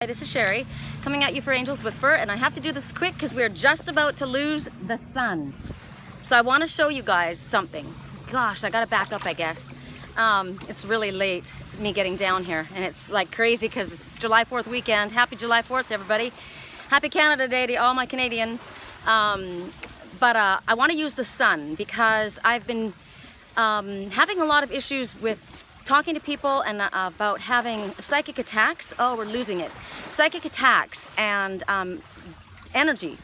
Hi, this is Sherry coming at you for Angel's Whisper, and I have to do this quick because we're just about to lose the sun. So I want to show you guys something. Gosh, I gotta back up, I guess. It's really late, me getting down here, and it's like crazy because it's July 4th weekend. Happy July 4th, everybody. Happy Canada Day to all my Canadians. But I want to use the sun because I've been having a lot of issues with talking to people and about having psychic attacks. Oh, we're losing it. Psychic attacks and energy,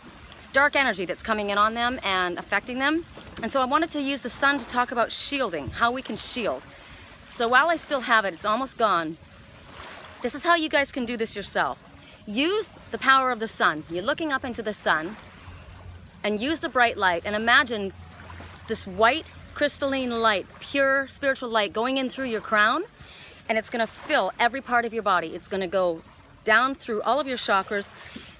dark energy that's coming in on them and affecting them. And so I wanted to use the sun to talk about shielding, how we can shield. So while I still have it, it's almost gone. This is how you guys can do this yourself. Use the power of the sun. You're looking up into the sun and use the bright light and imagine this white crystalline light, pure spiritual light going in through your crown, and it's going to fill every part of your body. It's going to go down through all of your chakras.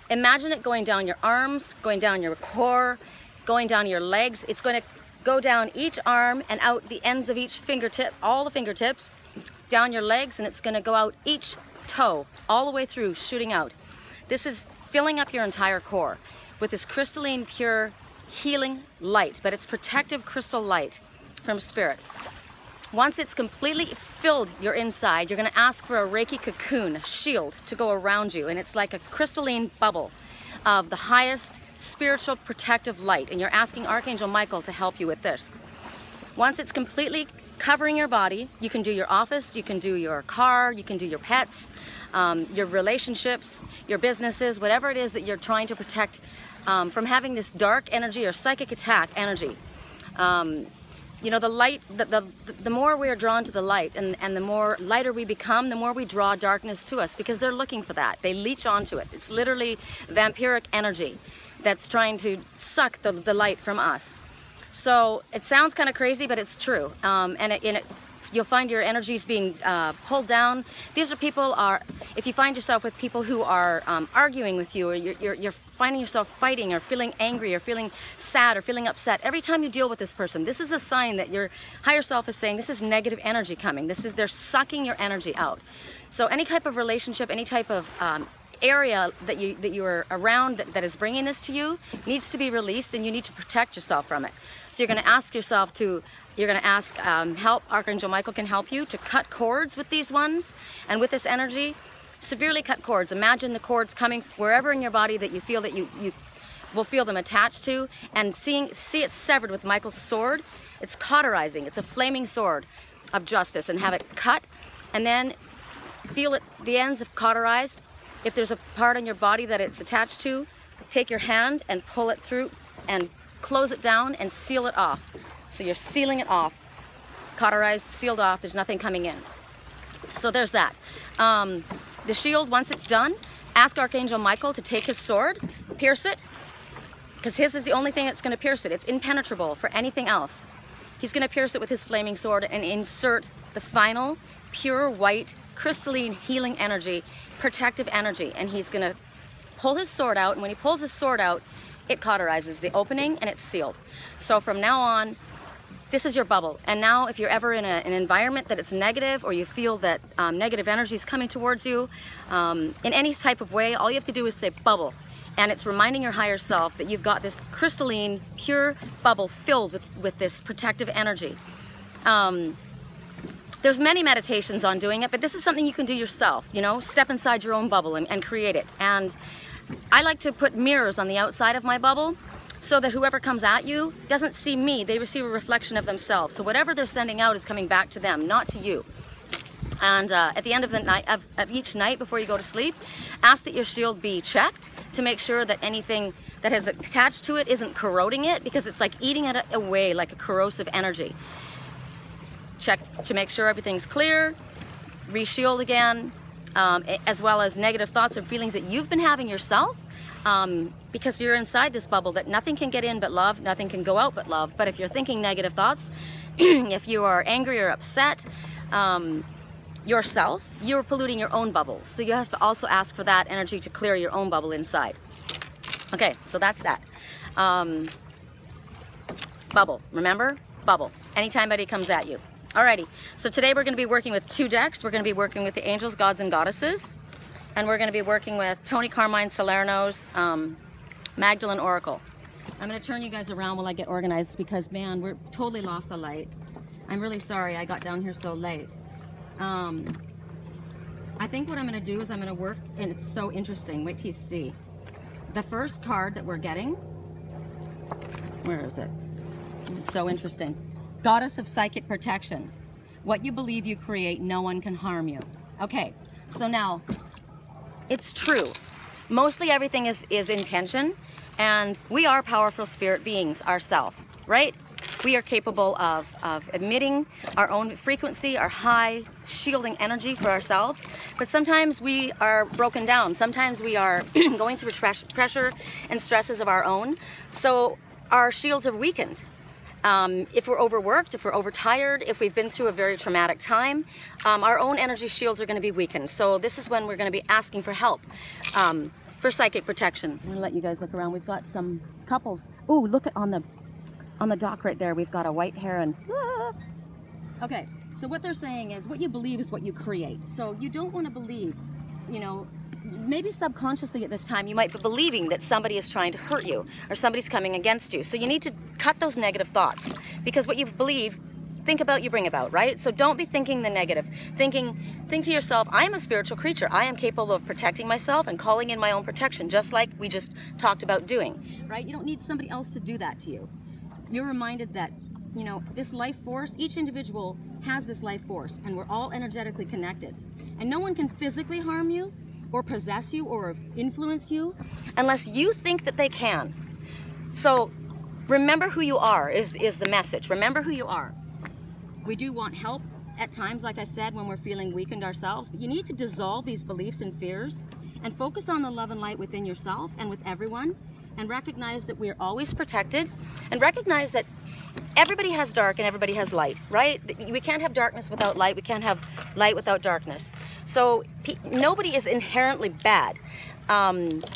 Imagine it going down your arms, going down your core, going down your legs. It's going to go down each arm and out the ends of each fingertip, all the fingertips, down your legs, and it's going to go out each toe, all the way through, shooting out. This is filling up your entire core with this crystalline, pure, healing light, but it's protective crystal light from spirit. Once it's completely filled your inside, you're going to ask for a Reiki cocoon, a shield to go around you, and it's like a crystalline bubble of the highest spiritual protective light, and you're asking Archangel Michael to help you with this. Once it's completely covering your body, you can do your office, you can do your car, you can do your pets, your relationships, your businesses, whatever it is that you're trying to protect from having this dark energy or psychic attack energy. You know, the light, the more we are drawn to the light and the more lighter we become, the more we draw darkness to us because they're looking for that. They leech onto it. It's literally vampiric energy that's trying to suck the light from us. So it sounds kind of crazy, but it's true. You'll find your energies being pulled down. These are people if you find yourself with people who are arguing with you, or you're finding yourself fighting or feeling angry or feeling sad or feeling upset, every time you deal with this person, this is a sign that your higher self is saying this is negative energy coming. They're sucking your energy out. So any type of relationship, any type of area that you are around that is bringing this to you needs to be released, and you need to protect yourself from it. So you're going to ask yourself you're going to ask help. Archangel Michael can help you to cut cords with these ones and with this energy. Severely cut cords. Imagine the cords coming wherever in your body that you feel that you will feel them attached to, and see it severed with Michael's sword. It's cauterizing. It's a flaming sword of justice, and have it cut, and then feel it, the ends of cauterized. If there's a part on your body that it's attached to, take your hand and pull it through and close it down and seal it off. So you're sealing it off, cauterized, sealed off, there's nothing coming in. So there's that. The shield, once it's done, ask Archangel Michael to take his sword, pierce it, because his is the only thing that's going to pierce it. It's impenetrable for anything else. He's going to pierce it with his flaming sword and insert the final pure white crystalline healing energy, protective energy, and he's going to pull his sword out, and when he pulls his sword out, it cauterizes the opening and it's sealed. So from now on, this is your bubble. And now if you're ever in an environment that it's negative, or you feel that negative energy is coming towards you in any type of way, all you have to do is say bubble, and it's reminding your higher self that you've got this crystalline pure bubble filled with this protective energy. There's many meditations on doing it, but this is something you can do yourself, you know, step inside your own bubble and create it. And I like to put mirrors on the outside of my bubble so that whoever comes at you doesn't see me, they receive a reflection of themselves. So whatever they're sending out is coming back to them, not to you. And at the end of the night, of each night before you go to sleep, ask that your shield be checked to make sure that anything that has attached to it isn't corroding it, because it's like eating it away like a corrosive energy. Check to make sure everything's clear, re-shield again, as well as negative thoughts and feelings that you've been having yourself, because you're inside this bubble that nothing can get in but love, nothing can go out but love. But if you're thinking negative thoughts, if you are angry or upset yourself, you're polluting your own bubble. So you have to also ask for that energy to clear your own bubble inside. Okay, so that's that. Bubble, remember? Bubble, anytime anybody comes at you. Alrighty, so today we're going to be working with 2 decks. We're going to be working with the angels, gods, and goddesses. And we're going to be working with Tony Carmine Salerno's Magdalene Oracle. I'm going to turn you guys around while I get organized because, man, we're totally lost the light. I'm really sorry I got down here so late. I think what I'm going to do is I'm going to work, and it's so interesting. Wait till you see. The first card that we're getting, where is it? It's so interesting. Goddess of Psychic Protection. What you believe you create, no one can harm you. Okay, so now, it's true. Mostly everything is intention, and we are powerful spirit beings ourselves, right? We are capable of emitting our own frequency, our high shielding energy for ourselves, but sometimes we are broken down. Sometimes we are going through pressure and stresses of our own, so our shields are weakened. If we're overworked, if we're overtired, if we've been through a very traumatic time, our own energy shields are going to be weakened. So this is when we're going to be asking for help for psychic protection. I'm going to let you guys look around. We've got some couples. Ooh, look at on the dock right there. We've got a white heron. Ah. Okay, so what they're saying is what you believe is what you create. So you don't want to believe, you know, maybe subconsciously at this time you might be believing that somebody is trying to hurt you or somebody's coming against you. So you need to cut those negative thoughts, because what you believe, think about, you bring about, right? So don't be thinking the negative. Think to yourself, I am a spiritual creature. I am capable of protecting myself and calling in my own protection, just like we just talked about doing, right? You don't need somebody else to do that to you. You're reminded that, you know, this life force, each individual has this life force, and we're all energetically connected. And no one can physically harm you or possess you or influence you unless you think that they can. So remember who you are is the message. Remember who you are. We do want help at times, like I said, when we're feeling weakened ourselves, but you need to dissolve these beliefs and fears and focus on the love and light within yourself and with everyone, and recognize that we're always protected, and recognize that everybody has dark and everybody has light, right? We can't have darkness without light. We can't have light without darkness. So nobody is inherently bad.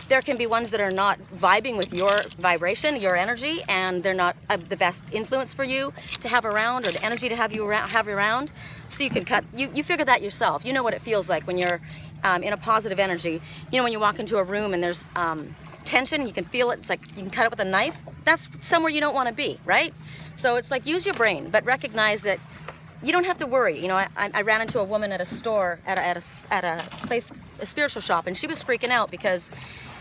There can be ones that are not vibing with your vibration, your energy, and they're not the best influence for you to have around, or the energy to have you around. So you can cut, you figure that yourself. You know what it feels like when you're in a positive energy. You know, when you walk into a room and there's tension, you can feel it. It's like you can cut it with a knife. That's somewhere you don't want to be, right? So it's like, use your brain, but recognize that you don't have to worry. You know, I ran into a woman at a store, at a place, a spiritual shop, and she was freaking out because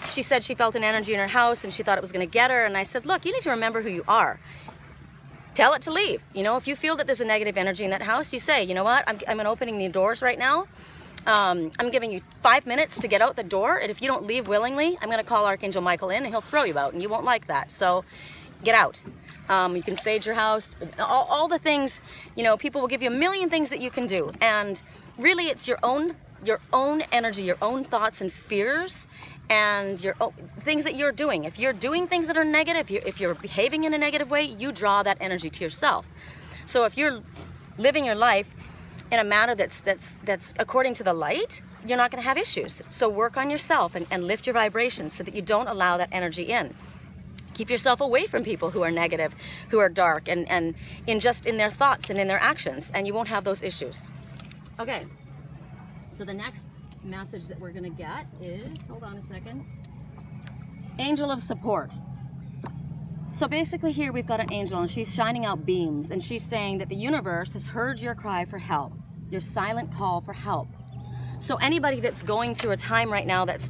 she said she felt an energy in her house and she thought it was going to get her. And I said, look, you need to remember who you are. Tell it to leave. You know, if you feel that there's a negative energy in that house, you say, you know what, I'm opening the doors right now. I'm giving you 5 minutes to get out the door, and if you don't leave willingly, I'm going to call Archangel Michael in, and he'll throw you out, and you won't like that. So get out. You can sage your house, all the things. You know, people will give you a million things that you can do, and really it's your own energy, your own thoughts and fears, and your things that you're doing. If you're doing things that are negative, if you're behaving in a negative way, you draw that energy to yourself. So if you're living your life in a manner that's according to the light, you're not going to have issues. So work on yourself and lift your vibrations so that you don't allow that energy in. Keep yourself away from people who are negative, who are dark, and just in their thoughts and in their actions, and you won't have those issues. Okay, so the next message that we're going to get is, hold on a second, Angel of Support. So basically here we've got an angel, and she's shining out beams, and she's saying that the universe has heard your cry for help, your silent call for help. So anybody that's going through a time right now that's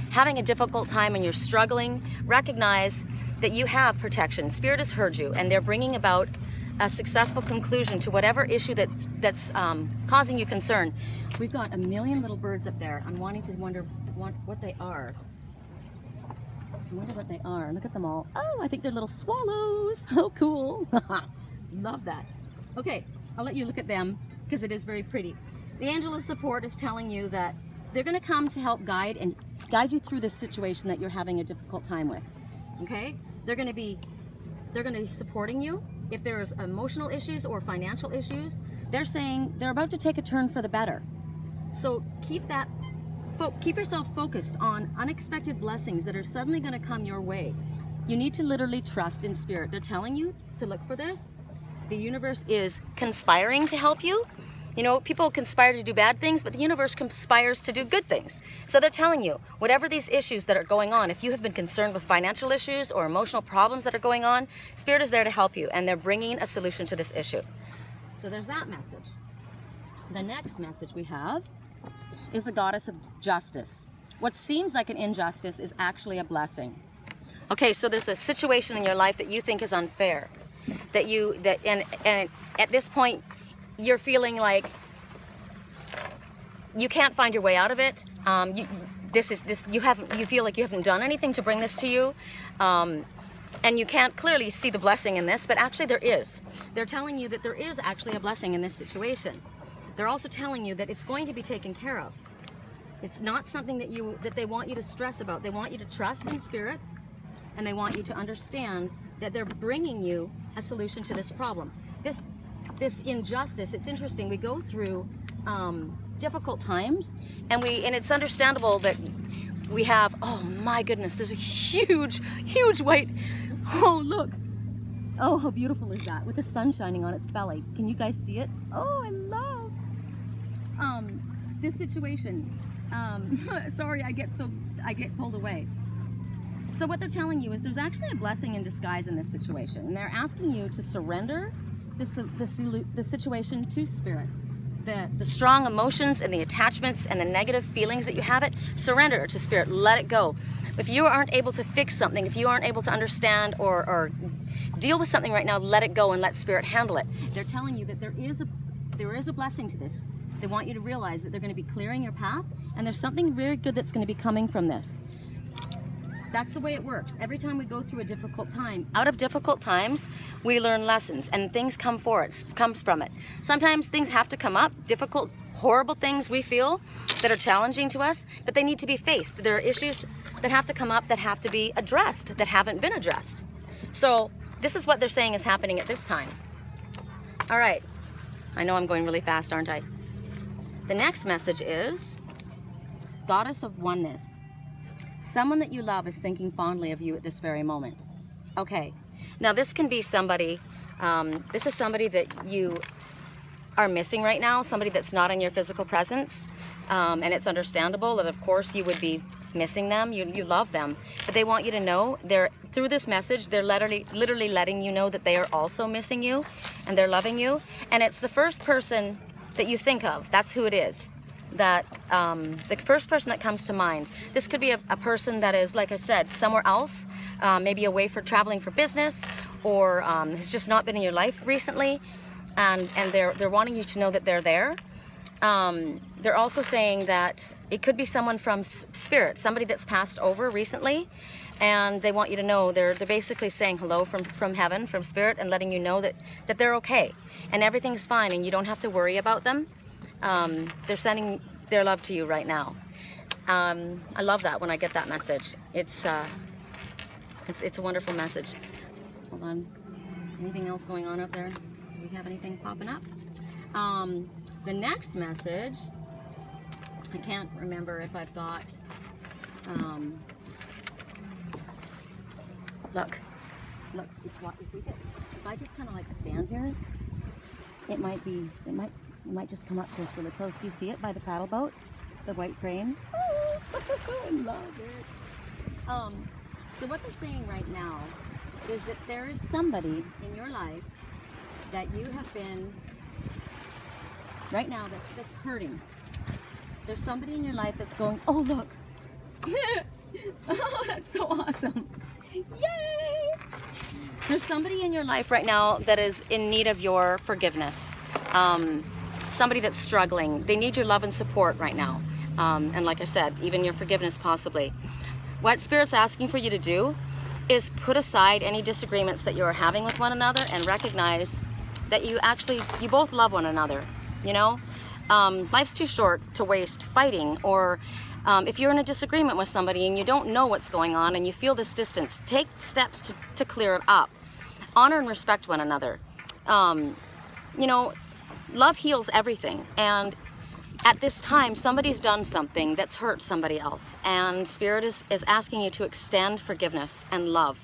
having a difficult time and you're struggling, recognize that you have protection. Spirit has heard you, and they're bringing about a successful conclusion to whatever issue that's causing you concern. We've got a million little birds up there. I'm wanting to wonder what they are. I wonder what they are. Look at them all. Oh, I think they're little swallows. How cool. Love that. Okay, I'll let you look at them because it is very pretty. The Angel of Support is telling you that they're going to come to help guide you through this situation that you're having a difficult time with. Okay? They're going to be supporting you. If there's emotional issues or financial issues, they're saying they're about to take a turn for the better. So keep yourself focused on unexpected blessings that are suddenly going to come your way. You need to literally trust in Spirit. They're telling you to look for this. The universe is conspiring to help you, You know, people conspire to do bad things, but the universe conspires to do good things. So they're telling you, whatever these issues that are going on, if you have been concerned with financial issues or emotional problems that are going on, Spirit is there to help you, and they're bringing a solution to this issue. So there's that message. The next message we have is the Goddess of Justice. What seems like an injustice is actually a blessing. Okay, so there's a situation in your life that you think is unfair, and at this point, you're feeling like you can't find your way out of it. You feel like you haven't done anything to bring this to you, and you can't clearly see the blessing in this, but actually there is. They're telling you that there is actually a blessing in this situation. They're also telling you that it's going to be taken care of. It's not something that they want you to stress about. They want you to trust in Spirit, and they want you to understand that they're bringing you a solution to this problem. This injustice, it's interesting. We go through difficult times, and it's understandable that we have, oh my goodness, there's a huge white, oh look, oh how beautiful is that, with the sun shining on its belly. Can you guys see it? Oh, I love this situation. Sorry, I get pulled away. So what they're telling you is there's actually a blessing in disguise in this situation, and they're asking you to surrender the situation to Spirit. The strong emotions and the attachments and the negative feelings that you have surrender it to Spirit. Let it go. If you aren't able to fix something, if you aren't able to understand or deal with something right now, let it go and let Spirit handle it. They're telling you that there is a blessing to this. They want you to realize that they're going to be clearing your path, and there's something very good that's going to be coming from this. That's the way it works. Every time we go through a difficult time, out of difficult times, we learn lessons, and things comes from it. Sometimes things have to come up, difficult, horrible things we feel that are challenging to us, but they need to be faced. There are issues that have to come up that have to be addressed, that haven't been addressed. So this is what they're saying is happening at this time. All right, I know I'm going really fast, aren't I? The next message is Goddess of Oneness. Someone that you love is thinking fondly of you at this very moment. Okay, now this can be somebody, this is somebody that you are missing right now, somebody that's not in your physical presence, and it's understandable that of course you would be missing them, you love them, but they want you to know, through this message, they're literally letting you know that they are also missing you, and they're loving you, and it's the first person that you think of, that's who it is. That the first person that comes to mind. This could be a person that is, like I said, somewhere else, maybe away for traveling for business, or has just not been in your life recently, and they're wanting you to know that they're there. They're also saying that it could be someone from Spirit, somebody that's passed over recently, and they want you to know they're basically saying hello from heaven, from Spirit, and letting you know that they're okay and everything's fine, and you don't have to worry about them. They're sending their love to you right now. I love that when I get that message. It's a wonderful message. Hold on. Anything else going on up there? Do we have anything popping up? The next message, I can't remember if I've got, look, it's what, if I just kind of like stand here, it might just come up to us really close. Do you see it by the paddle boat? The white crane? Oh, I love it. So what they're saying right now is that there is somebody in your life that you have been, right now, that's hurting. There's somebody in your life that's going, oh look. Oh, that's so awesome. Yay! There's somebody in your life right now that is in need of your forgiveness. Somebody that's struggling. They need your love and support right now. And like I said, even your forgiveness possibly. What Spirit's asking for you to do is put aside any disagreements that you're having with one another and recognize that you both love one another, you know? Life's too short to waste fighting, or if you're in a disagreement with somebody and you don't know what's going on and you feel this distance, take steps to clear it up. Honor and respect one another. You know, love heals everything, and at this time somebody's done something that's hurt somebody else, and Spirit is asking you to extend forgiveness and love.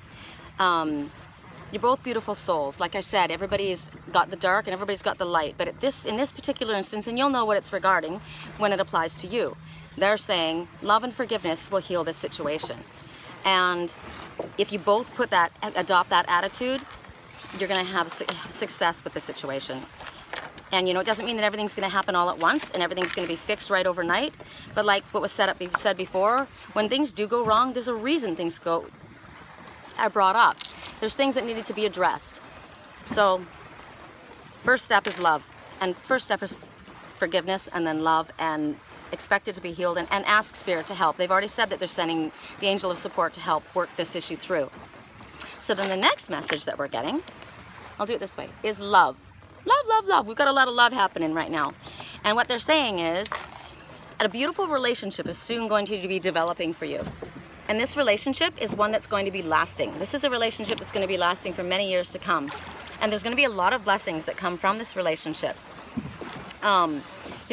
You're both beautiful souls. Like I said, everybody's got the dark and everybody's got the light. But in this particular instance, and you'll know what it's regarding when it applies to you, they're saying love and forgiveness will heal this situation. And if you both adopt that attitude, you're going to have success with the situation. And you know, it doesn't mean that everything's going to happen all at once and everything's going to be fixed right overnight. But like what was said before, when things do go wrong, there's a reason things are brought up. There's things that needed to be addressed. So first step is love, and first step is forgiveness, and then love, and expect it to be healed, and ask Spirit to help. They've already said that they're sending the angel of support to help work this issue through. So then the next message that we're getting, I'll do it this way, is love. Love, love, love. We've got a lot of love happening right now. And what they're saying is, a beautiful relationship is soon going to be developing for you. And this relationship is one that's going to be lasting. This is a relationship that's going to be lasting for many years to come. And there's going to be a lot of blessings that come from this relationship. You're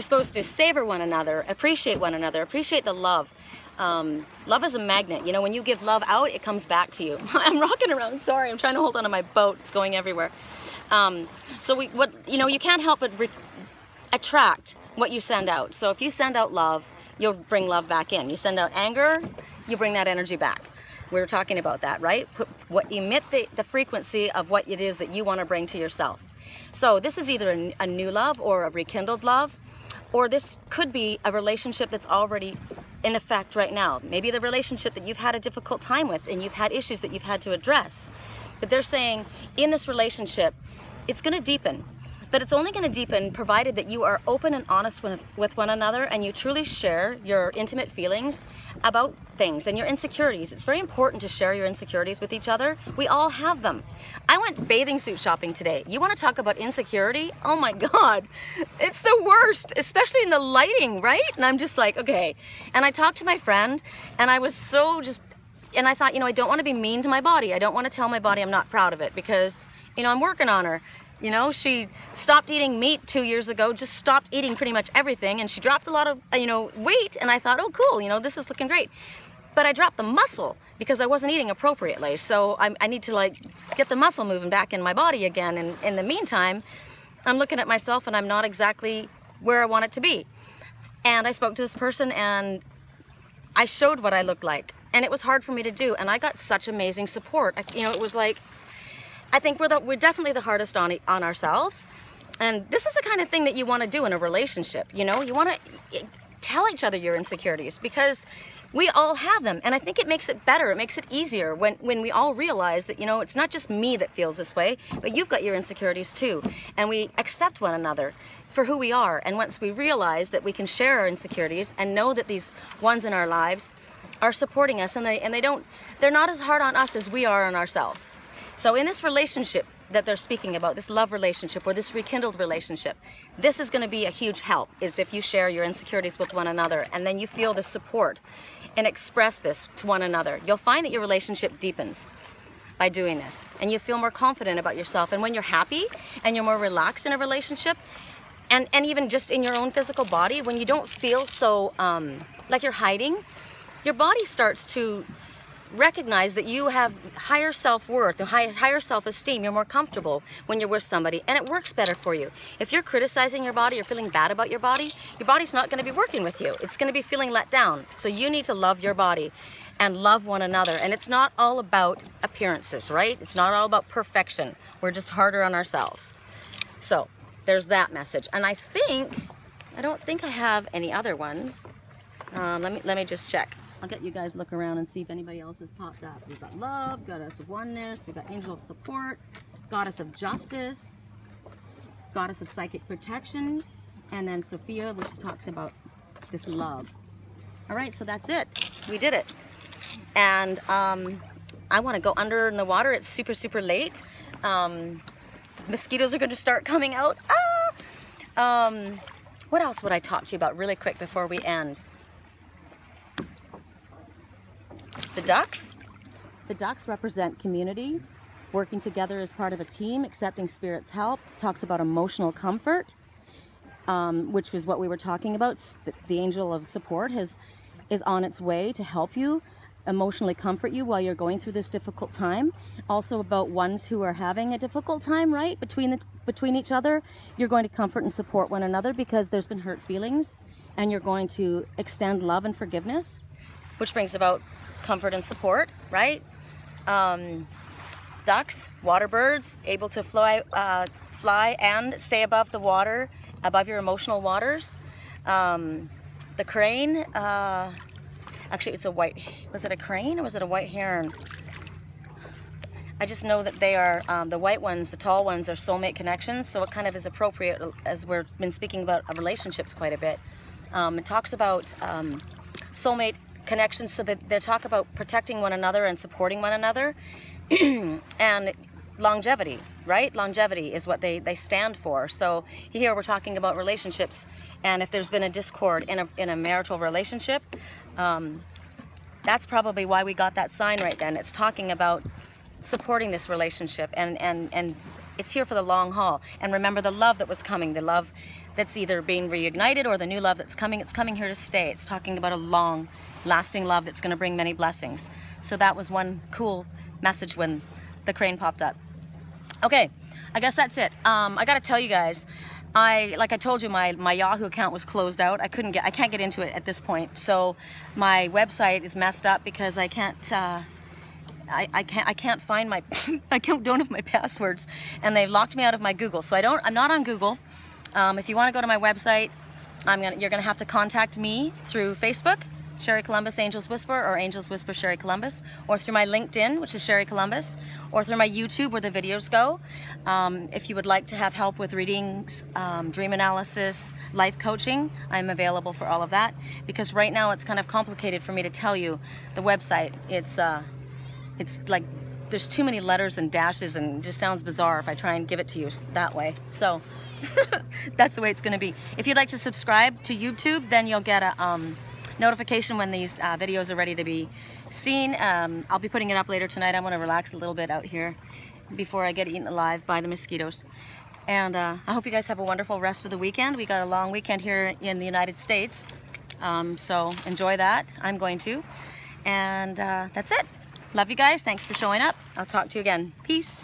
supposed to savor one another, appreciate one another, appreciate the love. Love is a magnet. You know, when you give love out, it comes back to you. I'm rocking around, sorry, I'm trying to hold on to my boat. It's going everywhere. So you can't help but attract what you send out. So if you send out love, you'll bring love back in. You send out anger, you bring that energy back. We were talking about that, right? Emit the frequency of what it is that you want to bring to yourself. So this is either a new love or a rekindled love, or this could be a relationship that's already in effect right now. Maybe the relationship that you've had a difficult time with and you've had issues that you've had to address. But they're saying in this relationship, it's going to deepen. But it's only going to deepen provided that you are open and honest with one another, and you truly share your intimate feelings about things and your insecurities. It's very important to share your insecurities with each other. We all have them. I went bathing suit shopping today. You want to talk about insecurity? Oh my God, it's the worst, especially in the lighting, right? And I'm just like, okay. And I talked to my friend, and I was so and I thought, you know, I don't want to be mean to my body. I don't want to tell my body I'm not proud of it, because, you know, I'm working on her. You know, she stopped eating meat 2 years ago, just stopped eating pretty much everything, and she dropped a lot of, weight, and I thought, oh cool, this is looking great. But I dropped the muscle because I wasn't eating appropriately, so I need to get the muscle moving back in my body again, and in the meantime, I'm looking at myself and I'm not exactly where I want it to be. And I spoke to this person and I showed what I looked like, and it was hard for me to do, and I got such amazing support. It was like, I think we're definitely the hardest on ourselves, and this is the kind of thing that you want to do in a relationship. You want to tell each other your insecurities, because we all have them, and I think it makes it better. It makes it easier when we all realize that it's not just me that feels this way, but you've got your insecurities too, and we accept one another for who we are. And once we realize that we can share our insecurities and know that these ones in our lives are supporting us, and they're not as hard on us as we are on ourselves. So in this relationship that they're speaking about, this love relationship or this rekindled relationship, this is going to be a huge help, is if you share your insecurities with one another, and then you feel the support and express this to one another. You'll find that your relationship deepens by doing this, and you feel more confident about yourself. And when you're happy and you're more relaxed in a relationship, and even just in your own physical body, when you don't feel so like you're hiding, your body starts to recognize that you have higher self-worth and higher self-esteem. You're more comfortable when you're with somebody, and it works better for you. If you're criticizing your body or feeling bad about your body's not going to be working with you. It's going to be feeling let down. So you need to love your body and love one another. And it's not all about appearances, right? It's not all about perfection. We're just harder on ourselves. So there's that message. And I don't think I have any other ones. Let me just check. I'll get you guys look around and see if anybody else has popped up. We've got love, goddess of oneness, we've got angel of support, goddess of justice, goddess of psychic protection, and then Sofia, which talks about this love. All right, so that's it. We did it. And I want to go under in the water. It's super, super late. Mosquitoes are going to start coming out. What else would I talk to you about really quick before we end? The ducks. The ducks represent community, working together as part of a team, accepting Spirit's help. Talks about emotional comfort, which was what we were talking about. The angel of support is on its way to help you emotionally comfort you while you're going through this difficult time. Also about ones who are having a difficult time, right? Between each other, you're going to comfort and support one another because there's been hurt feelings, and you're going to extend love and forgiveness, which brings about comfort and support, right? Ducks, water birds, able to fly and stay above the water, above your emotional waters. The crane, actually it's a white, was it a crane or was it a white heron? I just know that they are, the white ones, the tall ones, are soulmate connections, so it kind of is appropriate as we've been speaking about relationships quite a bit. It talks about soulmate connections, so that they talk about protecting one another and supporting one another. And longevity, right? Longevity is what they stand for. So here we're talking about relationships, and if there's been a discord in a marital relationship, that's probably why we got that sign right then. It's talking about supporting this relationship, and it's here for the long haul. And remember the love that was coming, the love that's either being reignited or the new love that's coming, it's coming here to stay. It's talking about a long lasting love that's going to bring many blessings. So that was one cool message when the crane popped up. Okay, I guess that's it. I gotta tell you guys, like I told you, my Yahoo account was closed out. I can't get into it at this point. So my website is messed up because I can't find my I don't have my passwords, and they've locked me out of my Google. So I'm not on Google. If you want to go to my website, you're gonna have to contact me through Facebook, Sherry Columbus Angels Whisper, or Angels Whisper Sherry Columbus, or through my LinkedIn, which is Sherry Columbus, or through my YouTube where the videos go. If you would like to have help with readings, dream analysis, life coaching, I'm available for all of that, because right now it's kind of complicated for me to tell you the website. It's like there's too many letters and dashes, and it just sounds bizarre if I try and give it to you that way. So that's the way it's going to be. If you'd like to subscribe to YouTube, then you'll get a notification when these videos are ready to be seen. I'll be putting it up later tonight. I want to relax a little bit out here before I get eaten alive by the mosquitoes. And I hope you guys have a wonderful rest of the weekend. We got a long weekend here in the United States, so enjoy that. I'm going to. And that's it. Love you guys. Thanks for showing up. I'll talk to you again. Peace.